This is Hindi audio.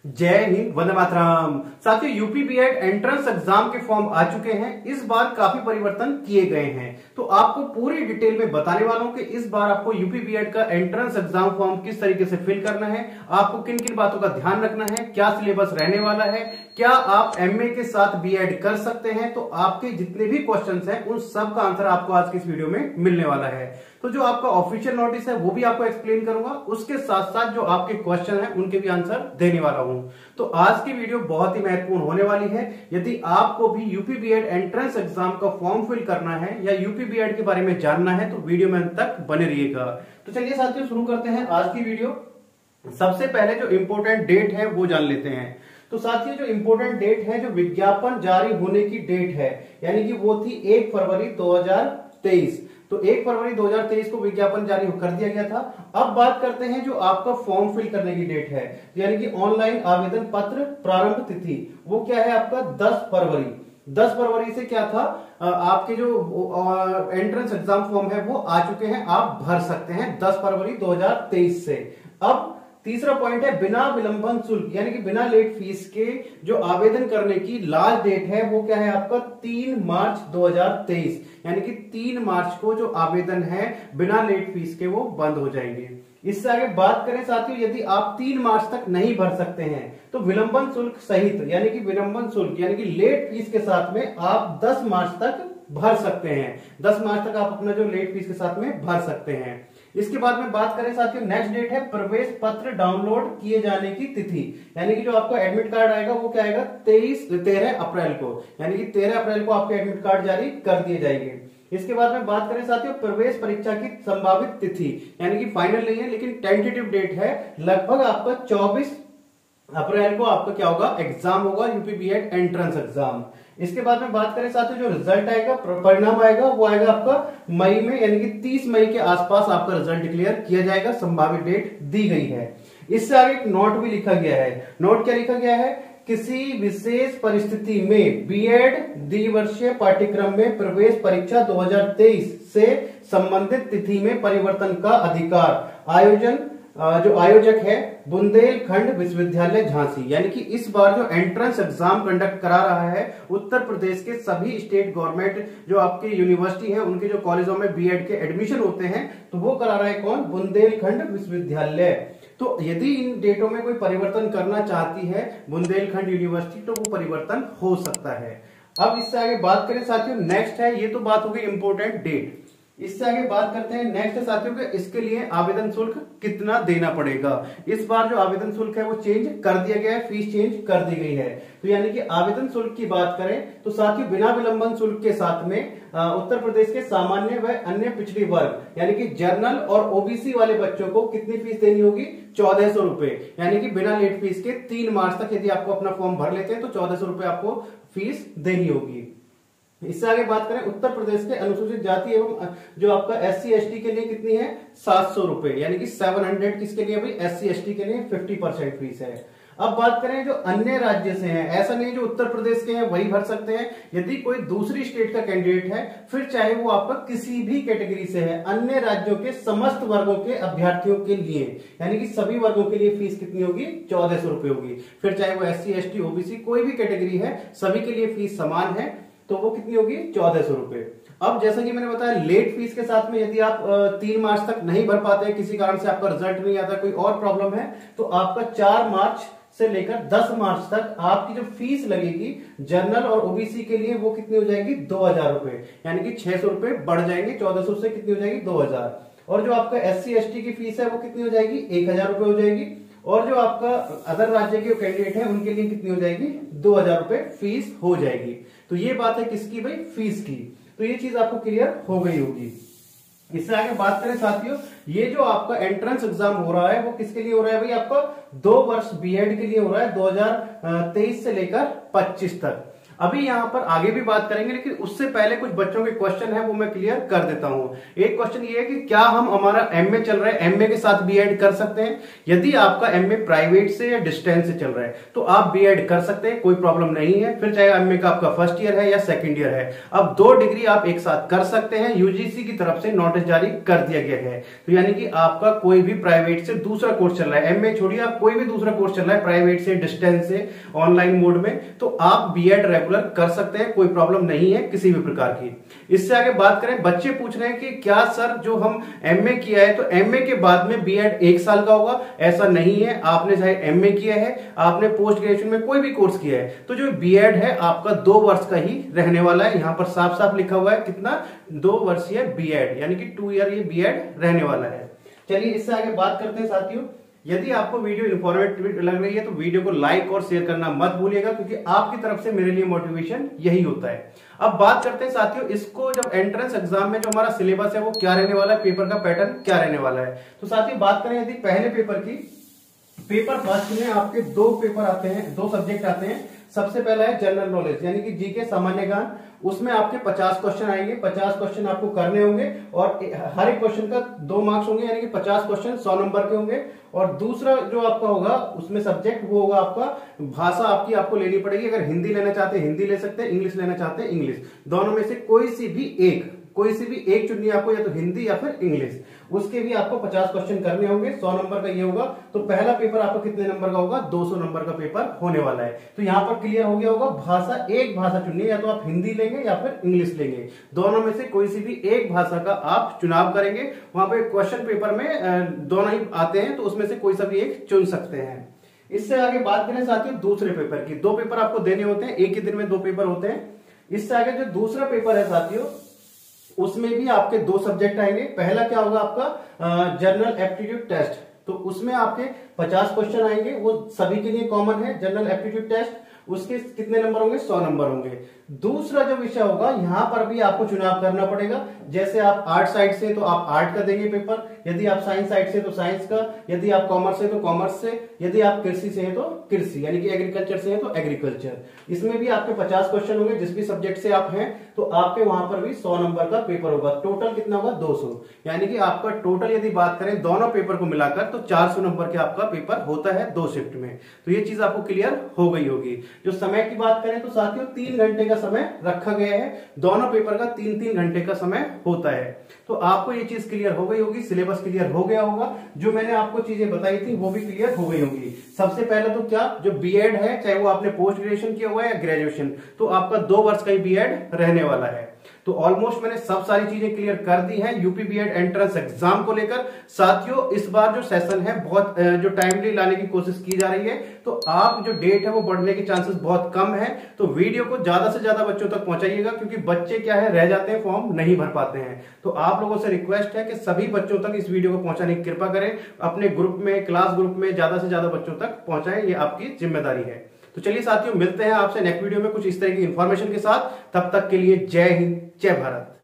जय हिंद, वंदे मातरम। साथियों, यूपी बीएड एंट्रेंस एग्जाम के फॉर्म आ चुके हैं। इस बार काफी परिवर्तन किए गए हैं, तो आपको पूरी डिटेल में बताने वाला हूं कि इस बार आपको यूपी बीएड का एंट्रेंस एग्जाम फॉर्म किस तरीके से फिल करना है, आपको किन किन बातों का ध्यान रखना है, क्या सिलेबस रहने वाला है, क्या आप एमए के साथ बीएड कर सकते हैं। तो आपके जितने भी क्वेश्चंस हैं उन सब का आंसर आपको आज की इस वीडियो में मिलने वाला है। तो जो आपका ऑफिशियल नोटिस है वो भी आपको एक्सप्लेन करूंगा, उसके साथ साथ जो आपके क्वेश्चन हैं उनके भी आंसर देने वाला हूं। तो आज की वीडियो बहुत ही महत्वपूर्ण होने वाली है। यदि आपको भी यूपी बीएड एंट्रेंस एग्जाम का फॉर्म फिल करना है या यूपी बीएड के बारे में जानना है तो वीडियो में अंत तक बने रहिएगा। तो चलिए साथियों, शुरू करते हैं आज की वीडियो। सबसे पहले जो इंपोर्टेंट डेट है वो जान लेते हैं। तो साथियों, जो इंपोर्टेंट डेट है, जो विज्ञापन जारी होने की डेट है, यानी कि वो थी 1 फरवरी 2023। तो 1 फरवरी 2023 को विज्ञापन जारी कर दिया गया था। अब बात करते हैं जो आपका फॉर्म फिल करने की डेट है, यानी कि ऑनलाइन आवेदन पत्र प्रारंभ तिथि, वो क्या है आपका 10 फरवरी। 10 फरवरी से क्या था, आपके जो एंट्रेंस एग्जाम फॉर्म है वो आ चुके हैं, आप भर सकते हैं 10 फरवरी 2023 से। अब तीसरा पॉइंट है बिना विलंबन शुल्क, यानी कि बिना लेट फीस के जो आवेदन करने की लास्ट डेट है वो क्या है आपका 3 मार्च 2023, यानी कि 3 मार्च को जो आवेदन है बिना लेट फीस के वो बंद हो जाएंगे। इससे आगे बात करें साथियों, यदि आप 3 मार्च तक नहीं भर सकते हैं तो विलंबन शुल्क सहित, यानी कि विलंबन शुल्क यानी कि लेट फीस के साथ में आप 10 मार्च तक भर सकते हैं। 10 मार्च तक आप अपना जो लेट फीस के साथ में भर सकते हैं। इसके बाद में बात करें साथियों, नेक्स्ट डेट है प्रवेश पत्र डाउनलोड किए जाने की तिथि, यानी कि जो आपका एडमिट कार्ड आएगा वो क्या आएगा 13 अप्रैल को, यानी कि 13 अप्रैल को आपके एडमिट कार्ड जारी कर दिए जाएंगे। इसके बाद में बात करें साथियों प्रवेश परीक्षा की संभावित तिथि, यानी कि फाइनल नहीं है लेकिन टेंटेटिव डेट है, लगभग आपका 24 अप्रैल को आपका क्या होगा एग्जाम होगा, यूपी बीएड एंट्रेंस एग्जाम। इसके बाद में बात करें साथियों, जो रिजल्ट आएगा, परिणाम आएगा, वो आएगा आपका मई में, यानी कि 30 मई के आसपास आपका रिजल्ट डिक्लेयर किया जाएगा, संभावित डेट दी गई है। इससे आगे एक नोट भी लिखा गया है। नोट क्या लिखा गया है, किसी विशेष परिस्थिति में बीएड द्विवर्षीय पाठ्यक्रम में प्रवेश परीक्षा 2023 से संबंधित तिथि में परिवर्तन का अधिकार जो आयोजक है बुंदेलखंड विश्वविद्यालय झांसी, यानी कि इस बार जो एंट्रेंस एग्जाम कंडक्ट करा रहा है उत्तर प्रदेश के सभी स्टेट गवर्नमेंट जो आपकी यूनिवर्सिटी है, उनके जो कॉलेजों में बीएड के एडमिशन होते हैं तो वो करा रहा है कौन, बुंदेलखंड विश्वविद्यालय। तो यदि इन डेटों में कोई परिवर्तन करना चाहती है बुंदेलखंड यूनिवर्सिटी तो वो परिवर्तन हो सकता है। अब इससे आगे बात करें साथियों, नेक्स्ट है, ये तो बात हो गई इंपोर्टेंट डेट। इससे आगे बात करते हैं नेक्स्ट है साथियों के इसके लिए आवेदन शुल्क कितना देना पड़ेगा। इस बार जो आवेदन शुल्क है वो चेंज कर दिया गया है, फीस चेंज कर दी गई है। तो यानी कि आवेदन शुल्क की बात करें तो साथियों बिना विलंबन शुल्क के साथ में उत्तर प्रदेश के सामान्य व अन्य पिछड़ी वर्ग यानी कि जर्नल और ओबीसी वाले बच्चों को कितनी फीस देनी होगी, 1400 रुपए, यानी कि बिना लेट फीस के 3 मार्च तक यदि आपको अपना फॉर्म भर लेते हैं तो 1400 रुपए आपको फीस देनी होगी। इससे आगे बात करें उत्तर प्रदेश के अनुसूचित जाति एवं जो आपका एससी एसटी के लिए कितनी है 700 रुपए, यानी कि 700 किसके लिए भाई, एससी एसटी के लिए 50% फीस है। अब बात करें जो अन्य राज्य से हैं, ऐसा नहीं जो उत्तर प्रदेश के हैं वही भर सकते हैं, यदि कोई दूसरी स्टेट का कैंडिडेट है फिर चाहे वो आपका किसी भी कैटेगरी से है, अन्य राज्यों के समस्त वर्गों के अभ्यर्थियों के लिए, यानी कि सभी वर्गों के लिए फीस कितनी होगी 1400 रुपए होगी। फिर चाहे वो एससी एसटी ओबीसी कोई भी कैटेगरी है सभी के लिए फीस समान है, तो वो कितनी होगी 1400 रुपए। अब जैसा कि मैंने बताया लेट फीस के साथ में यदि आप 3 मार्च तक नहीं भर पाते हैं, किसी कारण से आपका रिजल्ट नहीं आता, कोई और प्रॉब्लम है, तो आपका 4 मार्च से लेकर 10 मार्च तक आपकी जो फीस लगेगी जनरल और ओबीसी के लिए वो कितनी हो जाएगी 2000 रुपए, यानी कि 600 रुपए बढ़ जाएंगे, 1400 से कितनी हो जाएगी 2000। और जो आपका एससी एसटी की फीस है वो कितनी हो जाएगी 1000 रुपए हो जाएगी, और जो आपका अदर राज्य के कैंडिडेट है उनके लिए कितनी हो जाएगी 2000 रुपए फीस हो जाएगी। तो ये बात है किसकी भाई, फीस की। तो ये चीज आपको क्लियर हो गई होगी। इससे आगे बात करें साथियों, ये जो आपका एंट्रेंस एग्जाम हो रहा है वो किसके लिए हो रहा है भाई, आपका 2 वर्ष बीएड के लिए हो रहा है 2023 से लेकर 25 तक। अभी यहाँ पर आगे भी बात करेंगे, लेकिन उससे पहले कुछ बच्चों के क्वेश्चन है वो मैं क्लियर कर देता हूँ। एक क्वेश्चन ये है कि क्या हम हमारा एमए चल रहा है, एमए के साथ बीएड कर सकते हैं? यदि आपका एमए प्राइवेट से या डिस्टेंस से चल रहा है तो आप बीएड कर सकते हैं, कोई प्रॉब्लम नहीं है। फिर चाहे एमए का आपका फर्स्ट ईयर है या सेकंड ईयर है, अब 2 डिग्री आप एक साथ कर सकते हैं। यूजीसी की तरफ से नोटिस जारी कर दिया गया है। तो यानी कि आपका कोई भी प्राइवेट से दूसरा कोर्स चल रहा है, एमए छोड़िए, आप कोई भी दूसरा कोर्स चल रहा है प्राइवेट से, डिस्टेंस से, ऑनलाइन मोड में, तो आप बीएड रेगुलर कर सकते हैं, कोई प्रॉब्लम नहीं है किसी भी प्रकार की। इससे आगे बात करें, बच्चे पूछ रहे हैं कि क्या सर जो हम एमए किया है तो एमए के बाद में बीएड 1 साल का होगा? ऐसा नहीं है। आपने चाहे एमए किया है, आपने पोस्ट ग्रेजुएशन में कोई भी कोर्स किया है, तो जो बीएड है आपका 2 वर्ष का ही रहने वाला है। यहां पर साफ साफ लिखा हुआ है कितना, 2 वर्षीय बीएड, यानी कि 2 ईयर ये बीएड रहने वाला है। चलिए इससे आगे बात करते हैं साथियों। यदि आपको वीडियो इंफॉर्मेटिव लग रही है तो वीडियो को लाइक और शेयर करना मत भूलिएगा, क्योंकि आपकी तरफ से मेरे लिए मोटिवेशन यही होता है। अब बात करते हैं साथियों, इसको जब एंट्रेंस एग्जाम में जो हमारा सिलेबस है वो क्या रहने वाला है, पेपर का पैटर्न क्या रहने वाला है। तो साथियों बात करें यदि पहले पेपर की, पेपर फर्स्ट में आपके 2 पेपर आते हैं, 2 सब्जेक्ट आते हैं। सबसे पहला है जनरल नॉलेज यानी कि जीके सामान्य ज्ञान। उसमें आपके 50 क्वेश्चन आएंगे, 50 क्वेश्चन आपको करने होंगे और हर एक क्वेश्चन का 2 मार्क्स होंगे, यानी कि 50 क्वेश्चन 100 नंबर के होंगे। और दूसरा जो आपका होगा उसमें सब्जेक्ट वो होगा आपका भाषा, आपको लेनी पड़ेगी। अगर हिंदी लेना चाहते हैं हिंदी ले सकते हैं, इंग्लिश लेना चाहते हैं इंग्लिश, दोनों में से कोई सी भी एक चुननी है आपको, या तो हिंदी या फिर इंग्लिश। उसके भी आपको 50 क्वेश्चन करने होंगे, 100 नंबर का ये होगा। तो पहला पेपर आपको कितने नंबर का होगा, 200 नंबर का पेपर होने वाला है। तो यहां पर क्लियर हो गया होगा, भाषा, एक भाषा चुनिए, या तो आप हिंदी लेंगे या फिर इंग्लिश लेंगे, दोनों में से कोई सी भी एक भाषा का आप चुनाव करेंगे। वहां पे क्वेश्चन पेपर में दोनों ही आते हैं, तो उसमें से कोई सा भी एक चुन सकते हैं। इससे आगे बात करें साथियों दूसरे पेपर की, 2 पेपर आपको देने होते हैं, एक ही दिन में 2 पेपर होते हैं। इससे आगे जो दूसरा पेपर है साथियों, उसमें भी आपके 2 सब्जेक्ट आएंगे। पहला क्या होगा आपका जनरल एप्टीट्यूड टेस्ट, तो उसमें आपके 50 क्वेश्चन आएंगे, वो सभी के लिए कॉमन है जनरल एप्टीट्यूड टेस्ट। उसके कितने नंबर होंगे, 100 नंबर होंगे। दूसरा जो विषय होगा यहां पर भी आपको चुनाव करना पड़ेगा। जैसे आप आर्ट साइड से तो आप आर्ट का देंगे पेपर, यदि आप साइंस साइड से तो साइंस का, यदि आप कॉमर्स से तो कॉमर्स से, यदि आप कृषि से है तो कृषि, यानी कि एग्रीकल्चर से है तो एग्रीकल्चर। इसमें भी आपके 50 क्वेश्चन होंगे, जिस भी सब्जेक्ट से आप हैं, तो आपके वहां पर भी 100 नंबर का पेपर होगा। टोटल कितना होगा, 200, यानी कि आपका टोटल यदि बात करें दोनों पेपर को मिलाकर तो 400 नंबर के आपका पेपर होता है 2 शिफ्ट में। तो ये चीज आपको क्लियर हो गई होगी। जो समय की बात करें तो साथियों 3 घंटे का समय रखा गया है, दोनों पेपर का 3-3 घंटे का समय होता है। तो आपको ये चीज क्लियर हो गई होगी, सिलेबस क्लियर हो गया होगा, जो मैंने आपको चीजें बताई थी वो भी क्लियर हो गई होंगी। सबसे पहले तो क्या, जो बीएड है, चाहे वो आपने पोस्ट ग्रेजुएशन किया हुआ है या ग्रेजुएशन, तो आपका 2 वर्ष का ही बीएड रहने वाला है। तो ऑलमोस्ट मैंने सब सारी चीजें क्लियर कर दी हैं यूपी बीएड एंट्रेंस एग्जाम को लेकर। साथियों इस बार जो सेशन है बहुत जो टाइमली लाने की कोशिश की जा रही है, तो आप जो डेट है वो बढ़ने के चांसेस बहुत कम है। तो वीडियो को ज्यादा से ज्यादा बच्चों तक पहुंचाइएगा, क्योंकि बच्चे क्या है, रह जाते हैं, फॉर्म नहीं भर पाते हैं। तो आप लोगों से रिक्वेस्ट है कि सभी बच्चों तक इस वीडियो को पहुंचाने की कृपा करें, अपने ग्रुप में, क्लास ग्रुप में ज्यादा से ज्यादा बच्चों तक पहुंचाएं, ये आपकी जिम्मेदारी है। तो चलिए साथियों मिलते हैं आपसे नेक्स्ट वीडियो में कुछ इस तरह की इंफॉर्मेशन के साथ। तब तक के लिए जय हिंद, जय भारत।